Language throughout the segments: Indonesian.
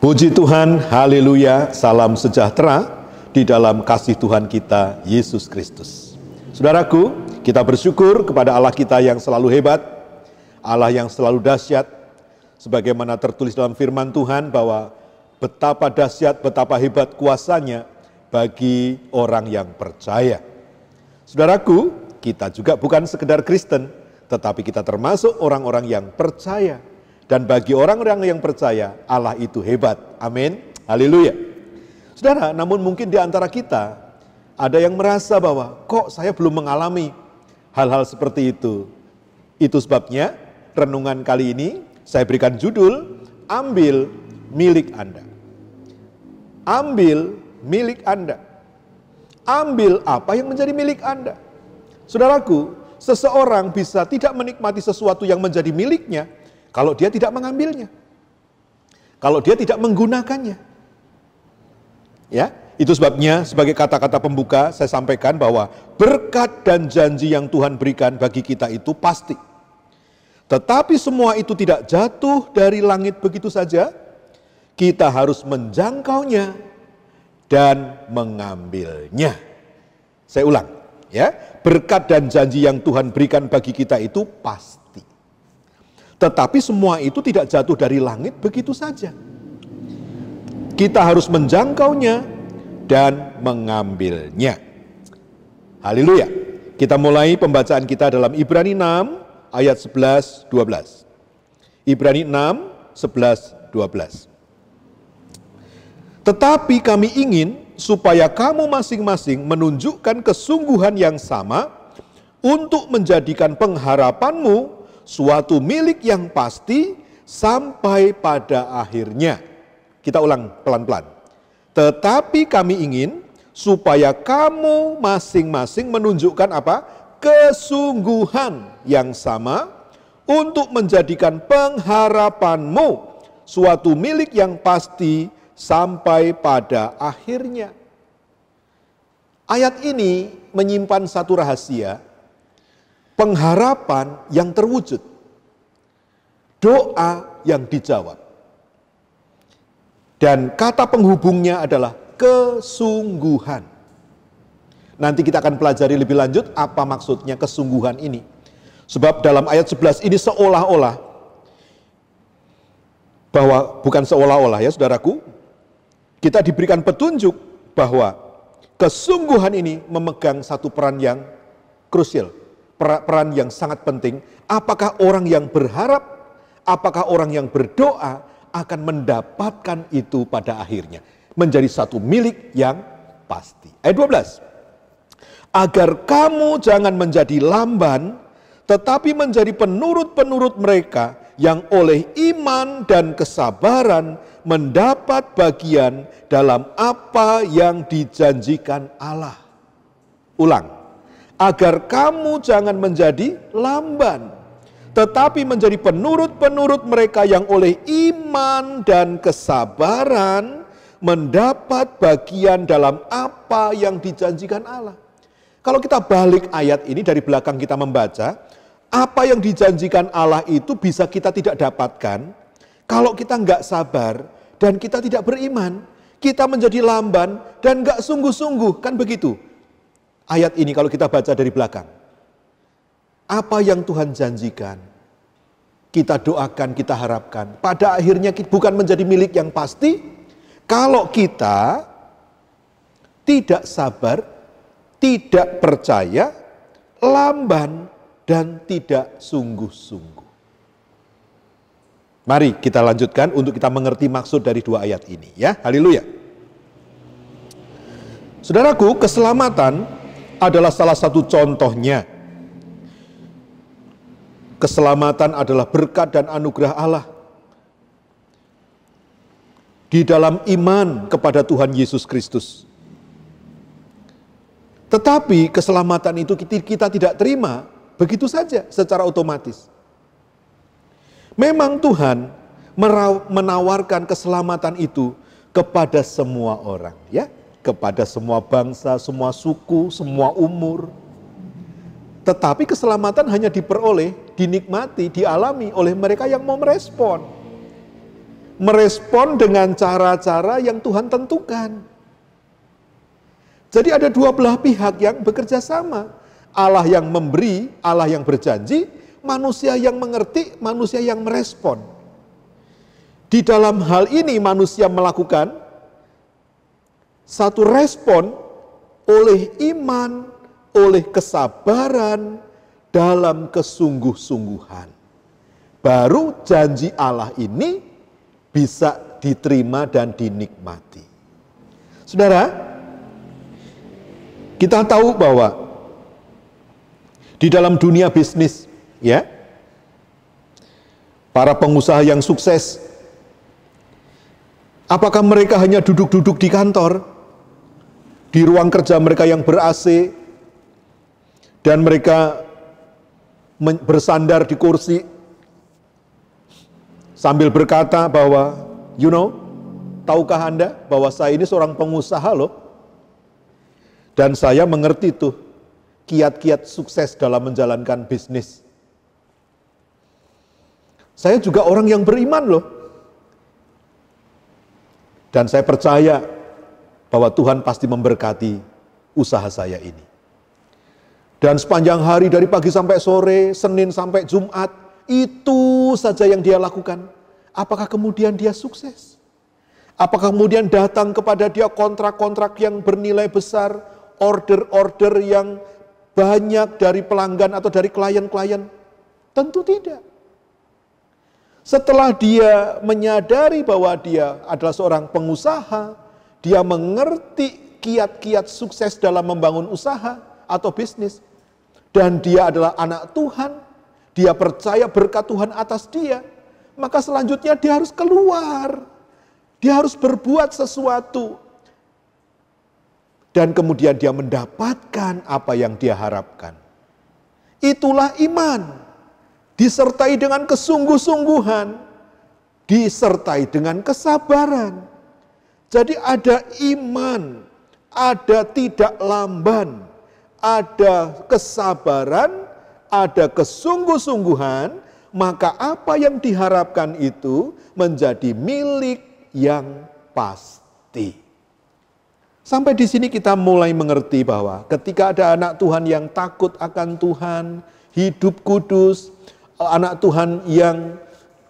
Puji Tuhan, haleluya, salam sejahtera di dalam kasih Tuhan kita, Yesus Kristus. Saudaraku, kita bersyukur kepada Allah kita yang selalu hebat, Allah yang selalu dahsyat, sebagaimana tertulis dalam firman Tuhan bahwa betapa dahsyat, betapa hebat kuasanya bagi orang yang percaya. Saudaraku, kita juga bukan sekedar Kristen, tetapi kita termasuk orang-orang yang percaya. Dan bagi orang-orang yang percaya, Allah itu hebat. Amin. Haleluya. Saudara, namun mungkin di antara kita ada yang merasa bahwa kok saya belum mengalami hal-hal seperti itu. Itu sebabnya renungan kali ini saya berikan judul, Ambil Milik Anda. Ambil milik Anda. Ambil apa yang menjadi milik Anda. Saudaraku, seseorang bisa tidak menikmati sesuatu yang menjadi miliknya kalau dia tidak mengambilnya, kalau dia tidak menggunakannya. Ya, itu sebabnya sebagai kata-kata pembuka saya sampaikan bahwa berkat dan janji yang Tuhan berikan bagi kita itu pasti. Tetapi semua itu tidak jatuh dari langit begitu saja. Kita harus menjangkaunya dan mengambilnya. Saya ulang, ya, berkat dan janji yang Tuhan berikan bagi kita itu pasti. Tetapi semua itu tidak jatuh dari langit begitu saja. Kita harus menjangkaunya dan mengambilnya. Haleluya. Kita mulai pembacaan kita dalam Ibrani 6 ayat 11-12. Ibrani 6, 11-12. Tetapi kami ingin supaya kamu masing-masing menunjukkan kesungguhan yang sama untuk menjadikan pengharapanmu suatu milik yang pasti sampai pada akhirnya. Kita ulang pelan-pelan. Tetapi kami ingin supaya kamu masing-masing menunjukkan apa? Kesungguhan yang sama untuk menjadikan pengharapanmu suatu milik yang pasti sampai pada akhirnya. Ayat ini menyimpan satu rahasia, pengharapan yang terwujud, doa yang dijawab. Dan kata penghubungnya adalah kesungguhan. Nanti kita akan pelajari lebih lanjut apa maksudnya kesungguhan ini. Sebab dalam ayat 11 ini seolah-olah, bahwa bukan seolah-olah ya saudaraku, kita diberikan petunjuk bahwa kesungguhan ini memegang satu peran yang krusial. Peran yang sangat penting. Apakah orang yang berharap, apakah orang yang berdoa akan mendapatkan itu pada akhirnya. Menjadi satu milik yang pasti. Ayat 12. Agar kamu jangan menjadi lamban, tetapi menjadi penurut-penurut mereka yang oleh iman dan kesabaran mendapat bagian dalam apa yang dijanjikan Allah. Ulang. Agar kamu jangan menjadi lamban, tetapi menjadi penurut-penurut mereka yang oleh iman dan kesabaran mendapat bagian dalam apa yang dijanjikan Allah. Kalau kita balik ayat ini dari belakang kita membaca, apa yang dijanjikan Allah itu bisa kita tidak dapatkan kalau kita nggak sabar dan kita tidak beriman. Kita menjadi lamban dan nggak sungguh-sungguh, kan begitu? Ayat ini kalau kita baca dari belakang, apa yang Tuhan janjikan, kita doakan, kita harapkan, pada akhirnya bukan menjadi milik yang pasti, kalau kita tidak sabar, tidak percaya, lamban, dan tidak sungguh-sungguh. Mari kita lanjutkan untuk kita mengerti maksud dari dua ayat ini, ya. Haleluya. Saudaraku, keselamatan adalah salah satu contohnya. Keselamatan adalah berkat dan anugerah Allah. Di dalam iman kepada Tuhan Yesus Kristus. Tetapi keselamatan itu kita tidak terima begitu saja secara otomatis. Memang Tuhan menawarkan keselamatan itu kepada semua orang, ya. Kepada semua bangsa, semua suku, semua umur. Tetapi keselamatan hanya diperoleh, dinikmati, dialami oleh mereka yang mau merespon. merespon dengan cara-cara yang Tuhan tentukan. Jadi ada dua belah pihak yang bekerja sama. Allah yang memberi, Allah yang berjanji, manusia yang mengerti, manusia yang merespon. Di dalam hal ini manusia melakukan satu respon oleh iman, oleh kesabaran, dalam kesungguh-sungguhan. Baru janji Allah ini bisa diterima dan dinikmati. Saudara, kita tahu bahwa di dalam dunia bisnis, ya, para pengusaha yang sukses, apakah mereka hanya duduk-duduk di kantor, di ruang kerja mereka yang ber-AC, dan mereka bersandar di kursi sambil berkata bahwa, tahukah Anda bahwa saya ini seorang pengusaha loh, dan saya mengerti tuh kiat-kiat sukses dalam menjalankan bisnis. Saya juga orang yang beriman loh, dan saya percaya bahwa Tuhan pasti memberkati usaha saya ini. Dan sepanjang hari dari pagi sampai sore, Senin sampai Jumat, itu saja yang dia lakukan. Apakah kemudian dia sukses? Apakah kemudian datang kepada dia kontrak-kontrak yang bernilai besar, order-order yang banyak dari pelanggan atau dari klien-klien? Tentu tidak. Setelah dia menyadari bahwa dia adalah seorang pengusaha, dia mengerti kiat-kiat sukses dalam membangun usaha atau bisnis, dan dia adalah anak Tuhan, dia percaya berkat Tuhan atas dia, maka selanjutnya dia harus keluar, dia harus berbuat sesuatu, dan kemudian dia mendapatkan apa yang dia harapkan. Itulah iman, disertai dengan kesungguh-sungguhan, disertai dengan kesabaran. Jadi ada iman, ada tidak lamban, ada kesabaran, ada kesungguh-sungguhan, maka apa yang diharapkan itu menjadi milik yang pasti. Sampai di sini kita mulai mengerti bahwa ketika ada anak Tuhan yang takut akan Tuhan, hidup kudus, anak Tuhan yang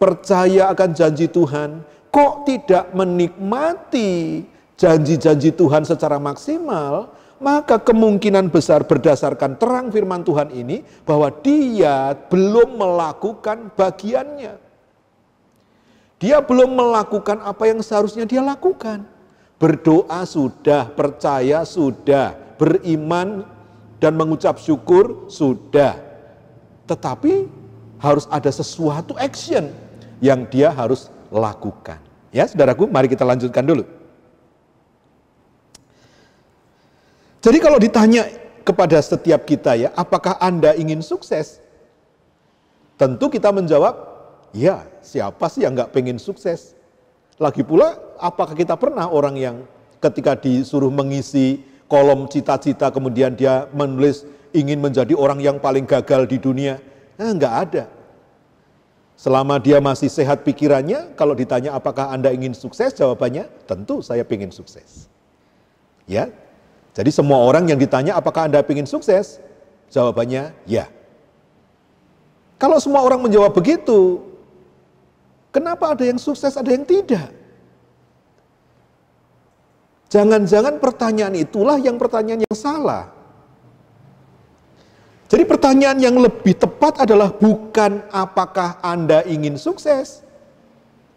percaya akan janji Tuhan, kok tidak menikmati janji-janji Tuhan secara maksimal, maka kemungkinan besar berdasarkan terang firman Tuhan ini bahwa dia belum melakukan bagiannya. Dia belum melakukan apa yang seharusnya dia lakukan. Berdoa sudah, percaya sudah, beriman dan mengucap syukur sudah. Tetapi harus ada sesuatu action yang dia harus lakukan. Ya, saudaraku, mari kita lanjutkan dulu. Jadi kalau ditanya kepada setiap kita ya, apakah Anda ingin sukses? Tentu kita menjawab, ya, siapa sih yang nggak pengen sukses? Lagi pula, apakah kita pernah orang yang ketika disuruh mengisi kolom cita-cita, kemudian dia menulis ingin menjadi orang yang paling gagal di dunia? Nggak ada. Selama dia masih sehat pikirannya, kalau ditanya apakah Anda ingin sukses, jawabannya tentu saya ingin sukses. Ya, jadi semua orang yang ditanya apakah Anda ingin sukses, jawabannya ya. Kalau semua orang menjawab begitu, kenapa ada yang sukses, ada yang tidak? Jangan-jangan pertanyaan itulah yang pertanyaan yang salah. Jadi pertanyaan yang lebih tepat adalah bukan apakah Anda ingin sukses,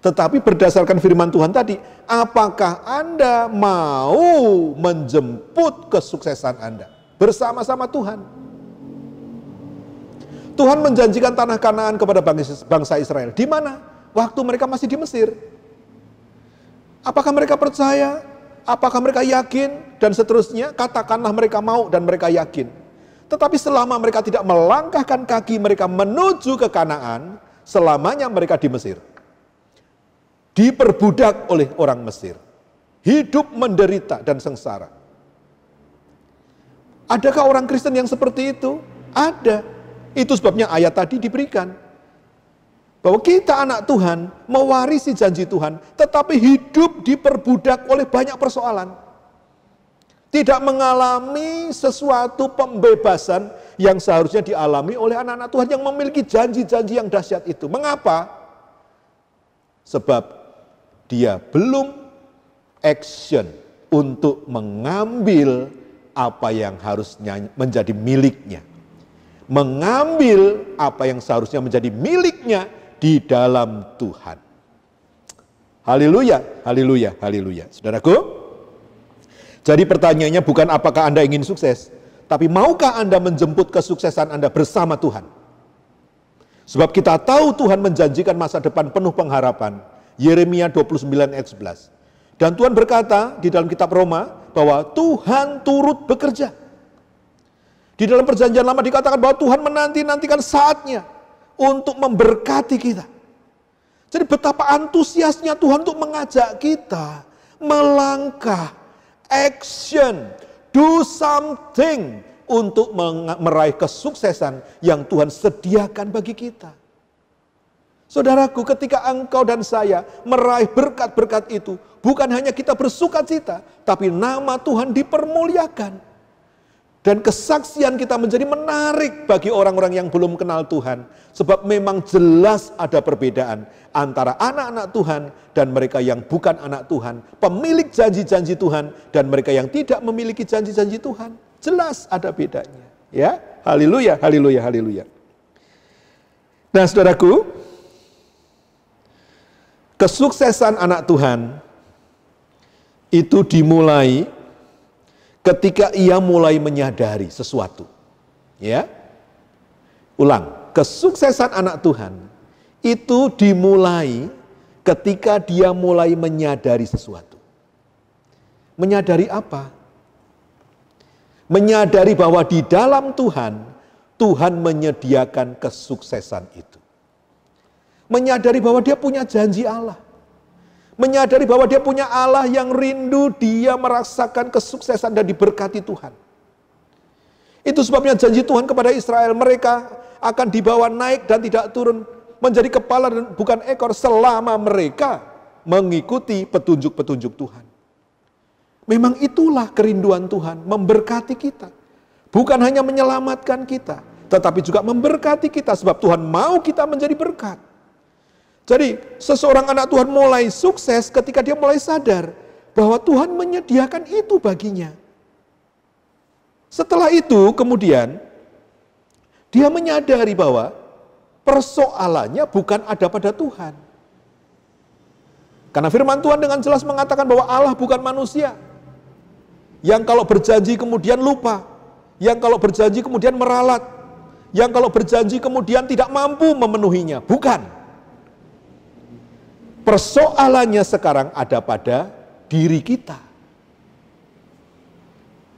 tetapi berdasarkan firman Tuhan tadi, apakah Anda mau menjemput kesuksesan Anda bersama-sama Tuhan? Tuhan menjanjikan tanah Kanaan kepada bangsa Israel. Di mana? Waktu mereka masih di Mesir. Apakah mereka percaya? Apakah mereka yakin? Dan seterusnya, katakanlah mereka mau dan mereka yakin. Tetapi selama mereka tidak melangkahkan kaki mereka menuju ke Kanaan, selamanya mereka di Mesir. Diperbudak oleh orang Mesir. Hidup menderita dan sengsara. Adakah orang Kristen yang seperti itu? Ada. Itu sebabnya ayat tadi diberikan. Bahwa kita anak Tuhan, mewarisi janji Tuhan, tetapi hidup diperbudak oleh banyak persoalan. Tidak mengalami sesuatu pembebasan yang seharusnya dialami oleh anak-anak Tuhan yang memiliki janji-janji yang dahsyat itu. Mengapa? Sebab dia belum action untuk mengambil apa yang harusnya menjadi miliknya. Mengambil apa yang seharusnya menjadi miliknya di dalam Tuhan. Haleluya, haleluya, haleluya. Saudaraku, jadi pertanyaannya bukan apakah Anda ingin sukses, tapi maukah Anda menjemput kesuksesan Anda bersama Tuhan? Sebab kita tahu Tuhan menjanjikan masa depan penuh pengharapan. Yeremia 29 ayat 11. Dan Tuhan berkata di dalam kitab Roma bahwa Tuhan turut bekerja. Di dalam perjanjian lama dikatakan bahwa Tuhan menanti-nantikan saatnya untuk memberkati kita. Jadi betapa antusiasnya Tuhan untuk mengajak kita melangkah, action, do something untuk meraih kesuksesan yang Tuhan sediakan bagi kita. Saudaraku, ketika engkau dan saya meraih berkat-berkat itu, bukan hanya kita bersuka cita, tapi nama Tuhan dipermuliakan. Dan kesaksian kita menjadi menarik bagi orang-orang yang belum kenal Tuhan. Sebab memang jelas ada perbedaan antara anak-anak Tuhan dan mereka yang bukan anak Tuhan. Pemilik janji-janji Tuhan dan mereka yang tidak memiliki janji-janji Tuhan. Jelas ada bedanya. Ya, haleluya, haleluya, haleluya. Nah saudaraku, kesuksesan anak Tuhan itu dimulai ketika ia mulai menyadari sesuatu. Ya. Ulang, kesuksesan anak Tuhan itu dimulai ketika dia mulai menyadari sesuatu. Menyadari apa? Menyadari bahwa di dalam Tuhan, Tuhan menyediakan kesuksesan itu. Menyadari bahwa dia punya janji Allah. Menyadari bahwa dia punya Allah yang rindu dia merasakan kesuksesan dan diberkati Tuhan. Itu sebabnya janji Tuhan kepada Israel, mereka akan dibawa naik dan tidak turun menjadi kepala dan bukan ekor selama mereka mengikuti petunjuk-petunjuk Tuhan. Memang itulah kerinduan Tuhan, memberkati kita. Bukan hanya menyelamatkan kita, tetapi juga memberkati kita sebab Tuhan mau kita menjadi berkat. Jadi seseorang anak Tuhan mulai sukses ketika dia mulai sadar bahwa Tuhan menyediakan itu baginya. Setelah itu kemudian dia menyadari bahwa persoalannya bukan ada pada Tuhan. Karena firman Tuhan dengan jelas mengatakan bahwa Allah bukan manusia. Yang kalau berjanji kemudian lupa. Yang kalau berjanji kemudian meralat. Yang kalau berjanji kemudian tidak mampu memenuhinya. Bukan. Persoalannya sekarang ada pada diri kita.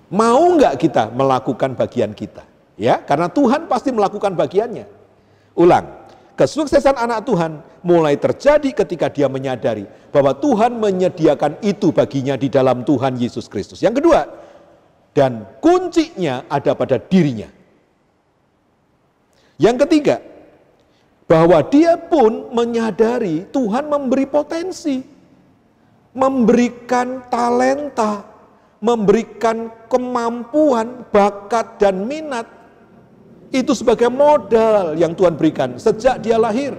Mau nggak kita melakukan bagian kita? Ya, karena Tuhan pasti melakukan bagiannya. Ulang, kesuksesan anak Tuhan mulai terjadi ketika dia menyadari bahwa Tuhan menyediakan itu baginya di dalam Tuhan Yesus Kristus. Yang kedua, dan kuncinya ada pada dirinya. Yang ketiga, bahwa dia pun menyadari Tuhan memberi potensi, memberikan talenta, memberikan kemampuan, bakat dan minat. Itu sebagai modal yang Tuhan berikan sejak dia lahir.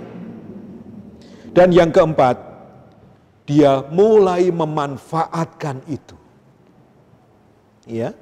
Dan yang keempat, dia mulai memanfaatkan itu. Ya,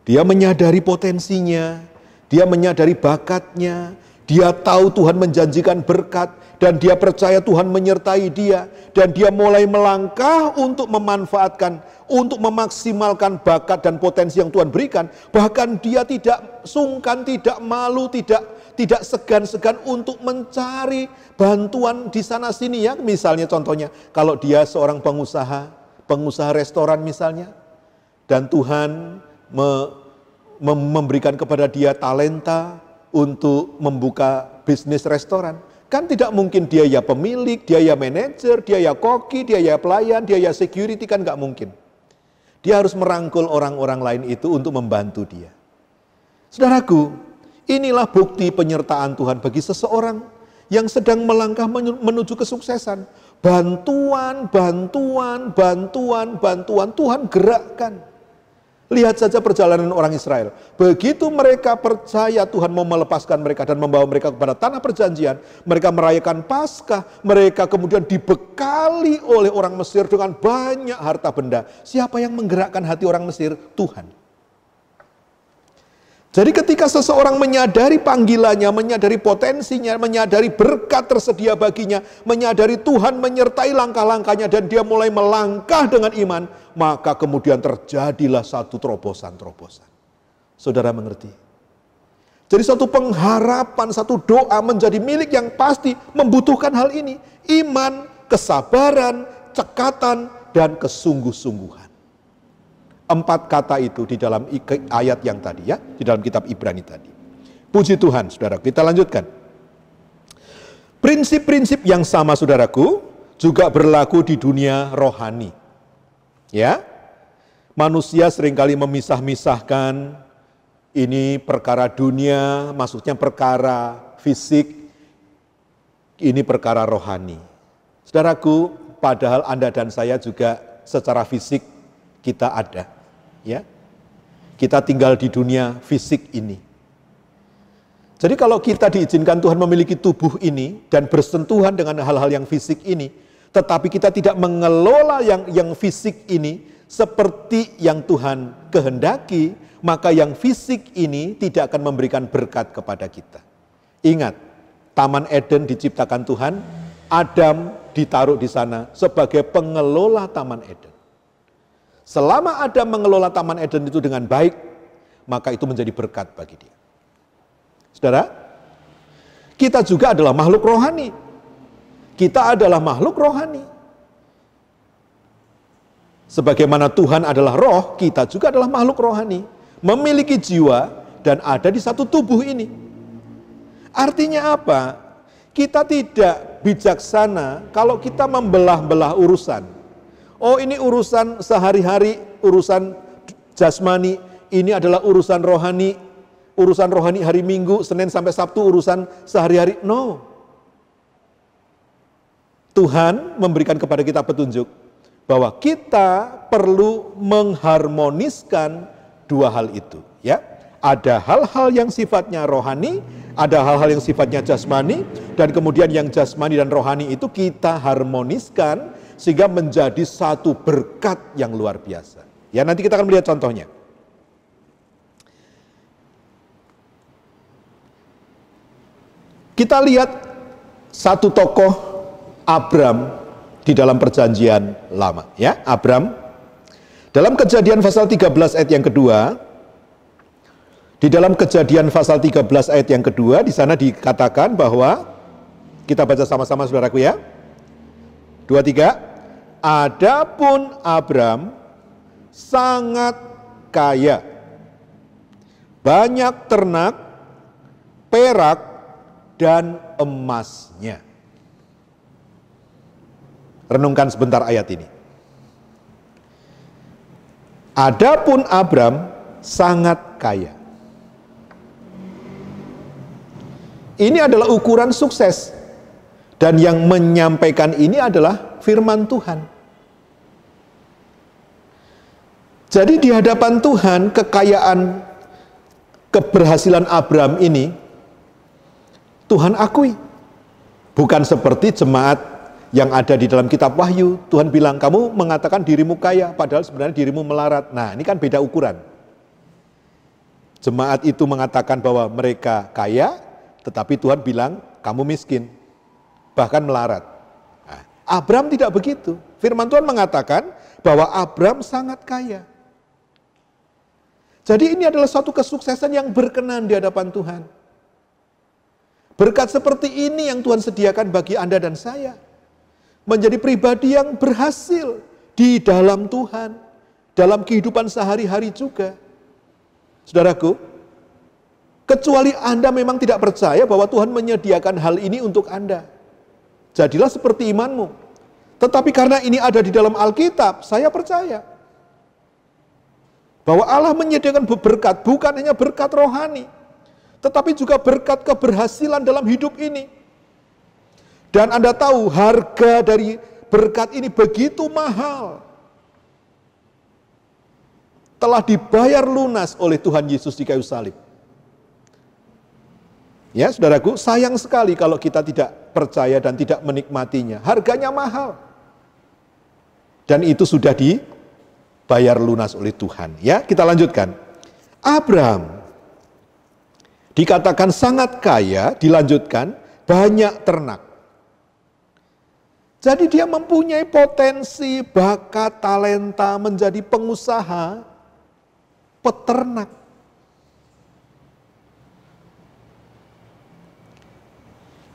dia menyadari potensinya, dia menyadari bakatnya, dia tahu Tuhan menjanjikan berkat, dan dia percaya Tuhan menyertai dia, dan dia mulai melangkah untuk memanfaatkan, untuk memaksimalkan bakat dan potensi yang Tuhan berikan. Bahkan dia tidak sungkan, tidak malu, tidak segan-segan untuk mencari bantuan di sana sini ya. Misalnya contohnya, kalau dia seorang pengusaha restoran misalnya, dan Tuhan memberikan kepada dia talenta untuk membuka bisnis restoran. Kan tidak mungkin dia ya pemilik, dia ya manajer, dia ya koki, dia ya pelayan, dia ya security, kan nggak mungkin. Dia harus merangkul orang-orang lain itu untuk membantu dia. Saudaraku, inilah bukti penyertaan Tuhan bagi seseorang yang sedang melangkah menuju kesuksesan. Bantuan, bantuan, bantuan, bantuan, Tuhan gerakkan. Lihat saja perjalanan orang Israel. Begitu mereka percaya Tuhan mau melepaskan mereka dan membawa mereka kepada tanah perjanjian, mereka merayakan Paskah, mereka kemudian dibekali oleh orang Mesir dengan banyak harta benda. Siapa yang menggerakkan hati orang Mesir? Tuhan. Jadi ketika seseorang menyadari panggilannya, menyadari potensinya, menyadari berkat tersedia baginya, menyadari Tuhan menyertai langkah-langkahnya dan dia mulai melangkah dengan iman, maka kemudian terjadilah satu terobosan-terobosan. Saudara mengerti? Jadi satu pengharapan, satu doa menjadi milik yang pasti membutuhkan hal ini. Iman, kesabaran, cekatan, dan kesungguh-sungguhan. 4 kata itu di dalam ayat yang tadi ya, di dalam kitab Ibrani tadi. Puji Tuhan, saudara. Kita lanjutkan. Prinsip-prinsip yang sama, saudaraku, juga berlaku di dunia rohani. Ya, manusia seringkali memisah-misahkan ini perkara dunia, maksudnya perkara fisik, ini perkara rohani. Saudaraku, padahal Anda dan saya juga secara fisik kita ada. Ya, kita tinggal di dunia fisik ini. Jadi kalau kita diizinkan Tuhan memiliki tubuh ini dan bersentuhan dengan hal-hal yang fisik ini, tetapi kita tidak mengelola yang fisik ini seperti yang Tuhan kehendaki, maka yang fisik ini tidak akan memberikan berkat kepada kita. Ingat, Taman Eden diciptakan Tuhan, Adam ditaruh di sana sebagai pengelola Taman Eden. Selama Adam mengelola Taman Eden itu dengan baik, maka itu menjadi berkat bagi dia. Saudara, kita juga adalah makhluk rohani. Kita adalah makhluk rohani. Sebagaimana Tuhan adalah roh, kita juga adalah makhluk rohani. Memiliki jiwa dan ada di satu tubuh ini. Artinya apa? Kita tidak bijaksana kalau kita membelah-belah urusan. Oh, ini urusan sehari-hari, urusan jasmani, ini adalah urusan rohani hari Minggu, Senin sampai Sabtu urusan sehari-hari. No. Tuhan memberikan kepada kita petunjuk bahwa kita perlu mengharmoniskan dua hal itu, ya. Ada hal-hal yang sifatnya rohani, ada hal-hal yang sifatnya jasmani, dan kemudian yang jasmani dan rohani itu kita harmoniskan sehingga menjadi satu berkat yang luar biasa. Ya, nanti kita akan melihat contohnya. Kita lihat satu tokoh Abram di dalam perjanjian lama. Ya, Abram. Dalam Kejadian pasal 13 ayat yang kedua, di dalam Kejadian pasal 13 ayat yang kedua, di sana dikatakan bahwa, kita baca sama-sama saudaraku ya. 2, 3. Adapun Abram sangat kaya, banyak ternak, perak, dan emasnya. Renungkan sebentar ayat ini. Adapun Abram sangat kaya. Ini adalah ukuran sukses. Dan yang menyampaikan ini adalah firman Tuhan. Jadi di hadapan Tuhan, kekayaan, keberhasilan Abram ini, Tuhan akui. Bukan seperti jemaat yang ada di dalam kitab Wahyu. Tuhan bilang, kamu mengatakan dirimu kaya, padahal sebenarnya dirimu melarat. Nah, ini kan beda ukuran. Jemaat itu mengatakan bahwa mereka kaya, tetapi Tuhan bilang, kamu miskin. Bahkan melarat. Nah, Abram tidak begitu. Firman Tuhan mengatakan bahwa Abram sangat kaya. Jadi ini adalah suatu kesuksesan yang berkenan di hadapan Tuhan. Berkat seperti ini yang Tuhan sediakan bagi Anda dan saya. Menjadi pribadi yang berhasil di dalam Tuhan. Dalam kehidupan sehari-hari juga. Saudaraku, kecuali Anda memang tidak percaya bahwa Tuhan menyediakan hal ini untuk Anda. Jadilah seperti imanmu. Tetapi karena ini ada di dalam Alkitab, saya percaya bahwa Allah menyediakan berkat, bukan hanya berkat rohani, tetapi juga berkat keberhasilan dalam hidup ini. Dan Anda tahu harga dari berkat ini begitu mahal. Telah dibayar lunas oleh Tuhan Yesus di kayu salib. Ya, saudaraku, sayang sekali kalau kita tidak percaya dan tidak menikmatinya. Harganya mahal. Dan itu sudah dibayar lunas oleh Tuhan. Ya, kita lanjutkan. Abraham dikatakan sangat kaya, dilanjutkan banyak ternak. Jadi dia mempunyai potensi, bakat, talenta menjadi pengusaha peternak.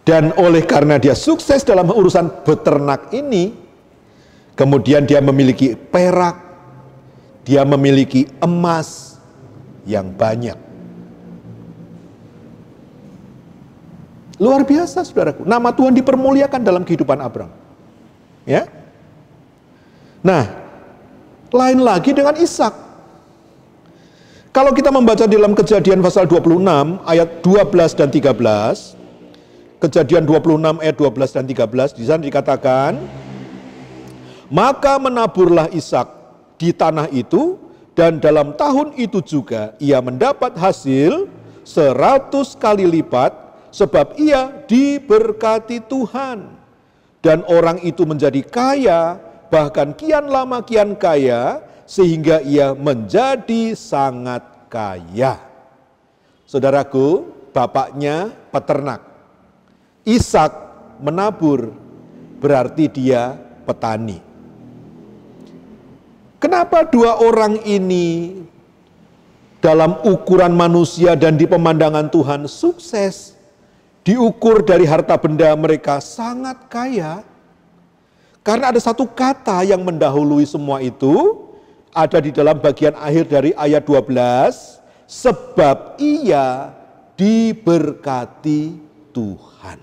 Dan oleh karena dia sukses dalam urusan beternak ini, kemudian dia memiliki perak, dia memiliki emas yang banyak. Luar biasa, saudaraku. Nama Tuhan dipermuliakan dalam kehidupan Abraham. Ya. Nah, lain lagi dengan Ishak. Kalau kita membaca dalam Kejadian pasal 26 ayat 12 dan 13, Kejadian 26 ayat 12 dan 13, di sana dikatakan, maka menaburlah Ishak di tanah itu, dan dalam tahun itu juga ia mendapat hasil 100 kali lipat, sebab ia diberkati Tuhan. Dan orang itu menjadi kaya, bahkan kian lama kian kaya, sehingga ia menjadi sangat kaya. Saudaraku, bapaknya peternak. Ishak menabur, berarti dia petani. Kenapa dua orang ini dalam ukuran manusia dan di pemandangan Tuhan sukses? Diukur dari harta benda mereka sangat kaya. Karena ada satu kata yang mendahului semua itu, ada di dalam bagian akhir dari ayat 12, sebab ia diberkati Tuhan.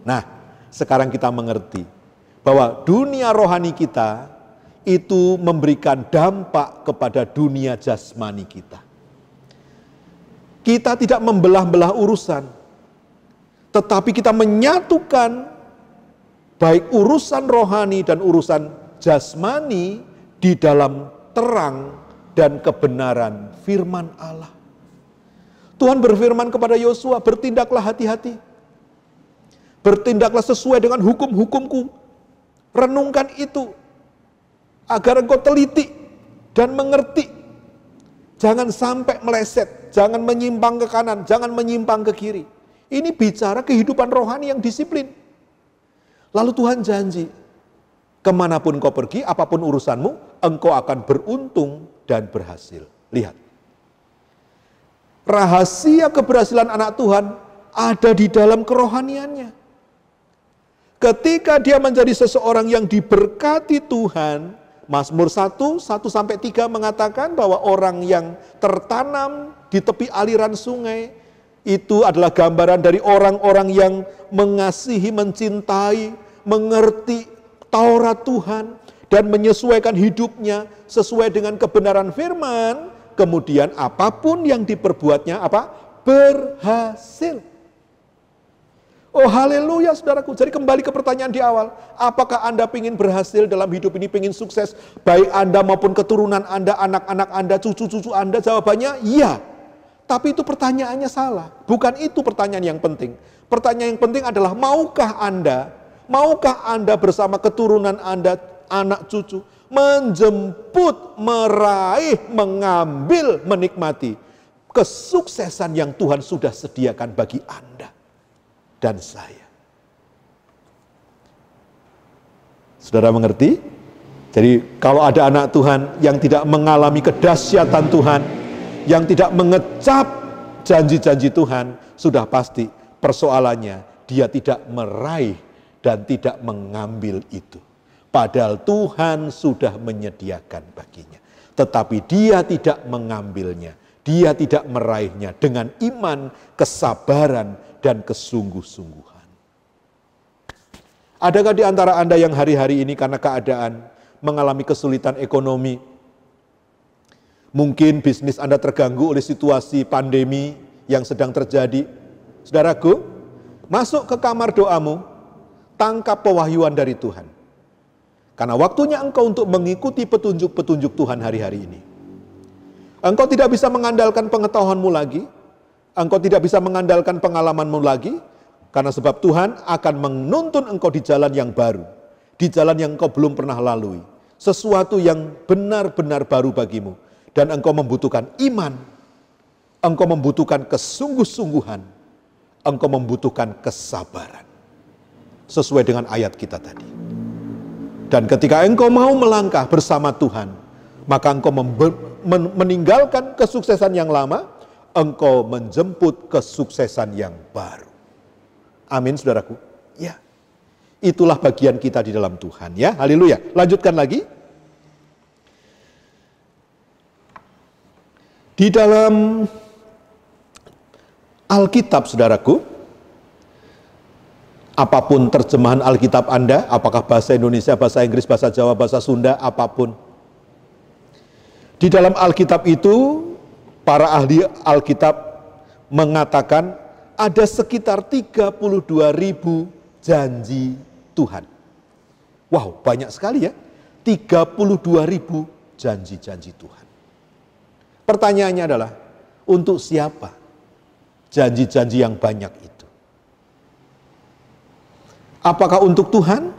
Nah, sekarang kita mengerti bahwa dunia rohani kita itu memberikan dampak kepada dunia jasmani kita. Kita tidak membelah-belah urusan, tetapi kita menyatukan baik urusan rohani dan urusan jasmani di dalam terang dan kebenaran firman Allah. Tuhan berfirman kepada Yosua, bertindaklah hati-hati. Bertindaklah sesuai dengan hukum-hukumku. Renungkan itu, agar engkau teliti dan mengerti. Jangan sampai meleset, jangan menyimpang ke kanan, jangan menyimpang ke kiri. Ini bicara kehidupan rohani yang disiplin. Lalu Tuhan janji, kemanapun kau pergi, apapun urusanmu, engkau akan beruntung dan berhasil. Lihat. Rahasia keberhasilan anak Tuhan ada di dalam kerohaniannya. Ketika dia menjadi seseorang yang diberkati Tuhan, Mazmur 1:1-3 mengatakan bahwa orang yang tertanam di tepi aliran sungai, itu adalah gambaran dari orang-orang yang mengasihi, mencintai, mengerti Taurat Tuhan, dan menyesuaikan hidupnya sesuai dengan kebenaran firman, kemudian apapun yang diperbuatnya berhasil. Oh haleluya saudaraku. Jadi kembali ke pertanyaan di awal. Apakah Anda ingin berhasil dalam hidup ini, ingin sukses? Baik Anda maupun keturunan Anda, anak-anak Anda, cucu-cucu Anda, jawabannya iya. Tapi itu pertanyaannya salah. Bukan itu pertanyaan yang penting. Pertanyaan yang penting adalah maukah Anda bersama keturunan Anda, anak cucu, menjemput, meraih, mengambil, menikmati kesuksesan yang Tuhan sudah sediakan bagi Anda dan saya. Saudara mengerti? Jadi kalau ada anak Tuhan yang tidak mengalami kedahsyatan Tuhan, yang tidak mengecap janji-janji Tuhan, sudah pasti persoalannya dia tidak meraih dan tidak mengambil itu. Padahal Tuhan sudah menyediakan baginya. Tetapi dia tidak mengambilnya, dia tidak meraihnya dengan iman, kesabaran, dan kesungguh-sungguhan. Adakah di antara Anda yang hari-hari ini karena keadaan mengalami kesulitan ekonomi, mungkin bisnis Anda terganggu oleh situasi pandemi yang sedang terjadi? Saudaraku, masuk ke kamar doamu, tangkap pewahyuan dari Tuhan. Karena waktunya engkau untuk mengikuti petunjuk-petunjuk Tuhan hari-hari ini. Engkau tidak bisa mengandalkan pengetahuanmu lagi. Engkau tidak bisa mengandalkan pengalamanmu lagi. Karena sebab Tuhan akan menuntun engkau di jalan yang baru. Di jalan yang engkau belum pernah lalui. Sesuatu yang benar-benar baru bagimu. Dan engkau membutuhkan iman. Engkau membutuhkan kesungguh-sungguhan. Engkau membutuhkan kesabaran. Sesuai dengan ayat kita tadi. Dan ketika engkau mau melangkah bersama Tuhan, maka engkau meninggalkan kesuksesan yang lama, engkau menjemput kesuksesan yang baru. Amin, saudaraku. Ya, itulah bagian kita di dalam Tuhan. Ya, haleluya. Lanjutkan lagi. Di dalam Alkitab, saudaraku, apapun terjemahan Alkitab Anda, apakah bahasa Indonesia, bahasa Inggris, bahasa Jawa, bahasa Sunda, apapun. Di dalam Alkitab itu, para ahli Alkitab mengatakan ada sekitar 32.000 janji Tuhan. Wow, banyak sekali ya. 32.000 janji-janji Tuhan. Pertanyaannya adalah, untuk siapa janji-janji yang banyak itu? Apakah untuk Tuhan?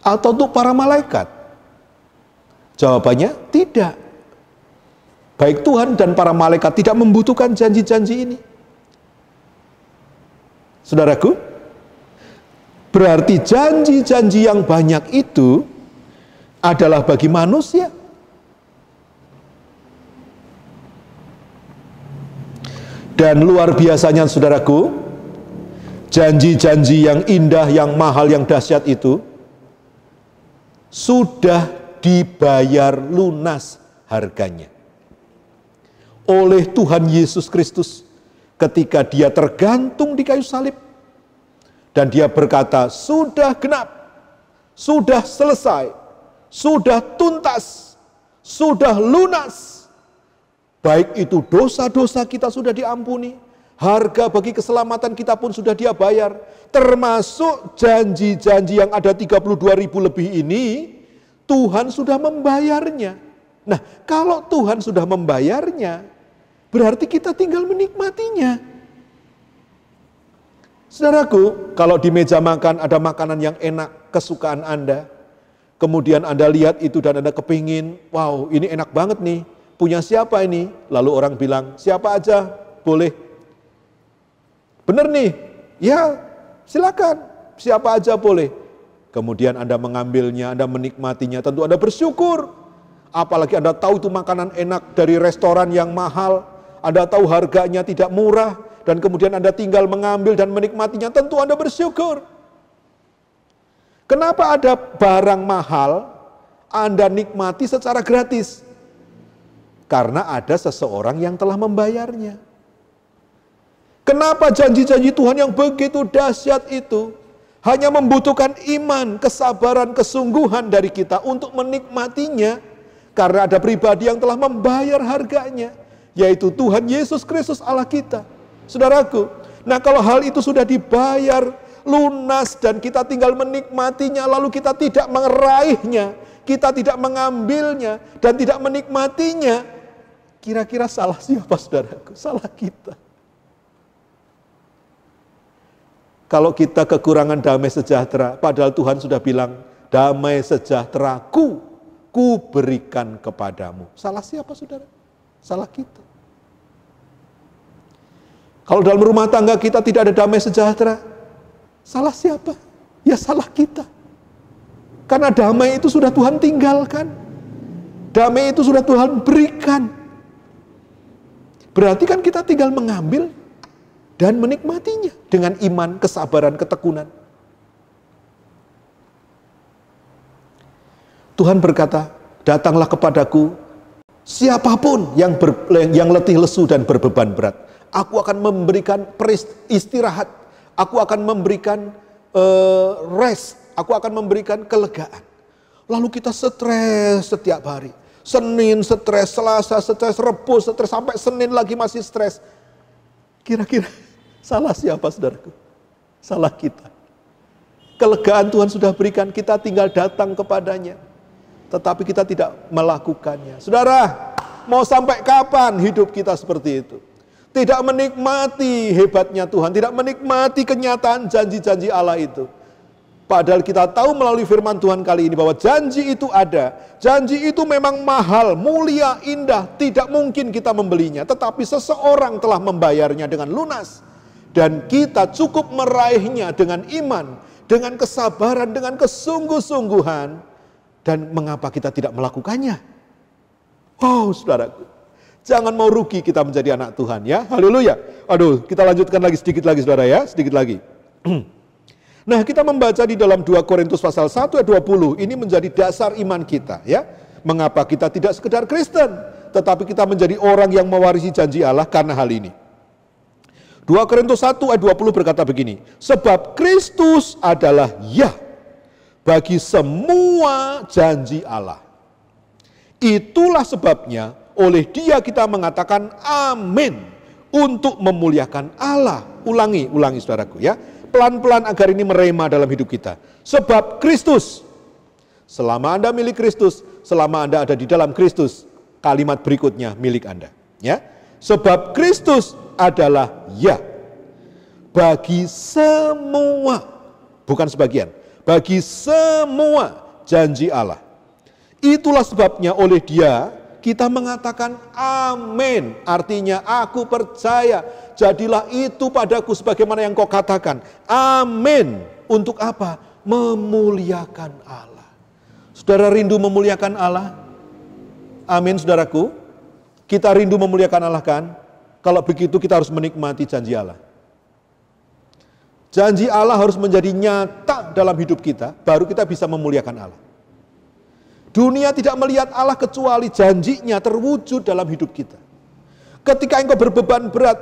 Atau untuk para malaikat? Jawabannya tidak. Baik Tuhan dan para malaikat tidak membutuhkan janji-janji ini. Saudaraku, berarti janji-janji yang banyak itu adalah bagi manusia. Dan luar biasanya, saudaraku, janji-janji yang indah, yang mahal, yang dahsyat itu sudah dibayar lunas harganya oleh Tuhan Yesus Kristus ketika dia tergantung di kayu salib. Dan dia berkata, sudah genap, sudah selesai, sudah tuntas, sudah lunas. Baik itu dosa-dosa kita sudah diampuni, harga bagi keselamatan kita pun sudah dia bayar. Termasuk janji-janji yang ada 32.000 lebih ini, Tuhan sudah membayarnya. Nah, kalau Tuhan sudah membayarnya, berarti kita tinggal menikmatinya. Saudaraku, kalau di meja makan ada makanan yang enak, kesukaan Anda, kemudian Anda lihat itu dan Anda kepingin, wow, ini enak banget nih, punya siapa ini? Lalu orang bilang, siapa aja, boleh. Benar nih, ya silakan, siapa aja boleh. Kemudian Anda mengambilnya, Anda menikmatinya, tentu Anda bersyukur. Apalagi Anda tahu itu makanan enak dari restoran yang mahal, Anda tahu harganya tidak murah, dan kemudian Anda tinggal mengambil dan menikmatinya, tentu Anda bersyukur. Kenapa ada barang mahal, Anda nikmati secara gratis? Karena ada seseorang yang telah membayarnya. Kenapa janji-janji Tuhan yang begitu dahsyat itu hanya membutuhkan iman, kesabaran, kesungguhan dari kita untuk menikmatinya? Karena ada pribadi yang telah membayar harganya, yaitu Tuhan Yesus Kristus Allah kita. Saudaraku, nah kalau hal itu sudah dibayar lunas dan kita tinggal menikmatinya, lalu kita tidak meraihnya, kita tidak mengambilnya dan tidak menikmatinya, kira-kira salah siapa, saudaraku? Salah kita. Kalau kita kekurangan damai sejahtera, padahal Tuhan sudah bilang, damai sejahteraku, ku berikan kepadamu. Salah siapa, saudara? Salah kita. Kalau dalam rumah tangga kita tidak ada damai sejahtera, salah siapa? Ya salah kita. Karena damai itu sudah Tuhan tinggalkan. Damai itu sudah Tuhan berikan. Berarti kan kita tinggal mengambil dan menikmatinya dengan iman, kesabaran, ketekunan. Tuhan berkata, datanglah kepadaku siapapun yang letih lesu dan berbeban berat. Aku akan memberikan istirahat. Aku akan memberikan rest. Aku akan memberikan kelegaan. Lalu kita stres setiap hari. Senin stres, Selasa stres, Rebo stres, sampai Senin lagi masih stres. Kira-kira salah siapa, saudaraku? Salah kita. Kelegaan Tuhan sudah berikan, kita tinggal datang kepadanya. Tetapi kita tidak melakukannya. Saudara, mau sampai kapan hidup kita seperti itu? Tidak menikmati hebatnya Tuhan, tidak menikmati kenyataan janji-janji Allah itu. Padahal kita tahu melalui firman Tuhan kali ini bahwa janji itu ada. Janji itu memang mahal, mulia, indah, tidak mungkin kita membelinya. Tetapi seseorang telah membayarnya dengan lunas. Dan kita cukup meraihnya dengan iman, dengan kesabaran, dengan kesungguh-sungguhan. Dan mengapa kita tidak melakukannya? Oh, saudaraku. Jangan mau rugi kita menjadi anak Tuhan ya. Haleluya. Aduh, kita lanjutkan lagi sedikit lagi saudara ya. Sedikit lagi. Nah, kita membaca di dalam 2 Korintus pasal 1 ayat 20. Ini menjadi dasar iman kita ya. Mengapa kita tidak sekedar Kristen, tetapi kita menjadi orang yang mewarisi janji Allah karena hal ini. 2 Korintus 1 ayat 20 berkata begini. Sebab Kristus adalah ya bagi semua janji Allah. Itulah sebabnya oleh Dia kita mengatakan amin untuk memuliakan Allah. Ulangi saudaraku ya. Pelan-pelan agar ini merema dalam hidup kita. Sebab Kristus, selama Anda milik Kristus, selama Anda ada di dalam Kristus, kalimat berikutnya milik Anda. Ya. Sebab Kristus adalah ya bagi semua, bukan sebagian, bagi semua janji Allah. Itulah sebabnya oleh Dia kita mengatakan amin, artinya aku percaya, jadilah itu padaku sebagaimana yang kau katakan. Amin, untuk apa? Memuliakan Allah. Saudara rindu memuliakan Allah? Amin saudaraku. Kita rindu memuliakan Allah kan? Kalau begitu kita harus menikmati janji Allah. Janji Allah harus menjadi nyata dalam hidup kita, baru kita bisa memuliakan Allah. Dunia tidak melihat Allah kecuali janjinya terwujud dalam hidup kita. Ketika engkau berbeban berat,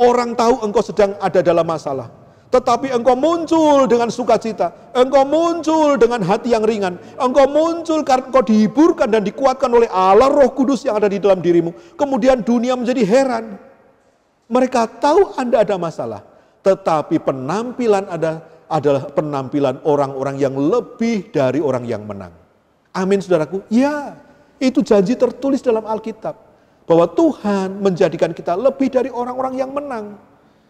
orang tahu engkau sedang ada dalam masalah. Tetapi engkau muncul dengan sukacita, engkau muncul dengan hati yang ringan, engkau muncul karena engkau dihiburkan dan dikuatkan oleh Allah Roh Kudus yang ada di dalam dirimu. Kemudian dunia menjadi heran. Mereka tahu Anda ada masalah, tetapi penampilan Anda adalah penampilan orang-orang yang lebih dari orang yang menang. Amin saudaraku. Ya, itu janji tertulis dalam Alkitab. Bahwa Tuhan menjadikan kita lebih dari orang-orang yang menang.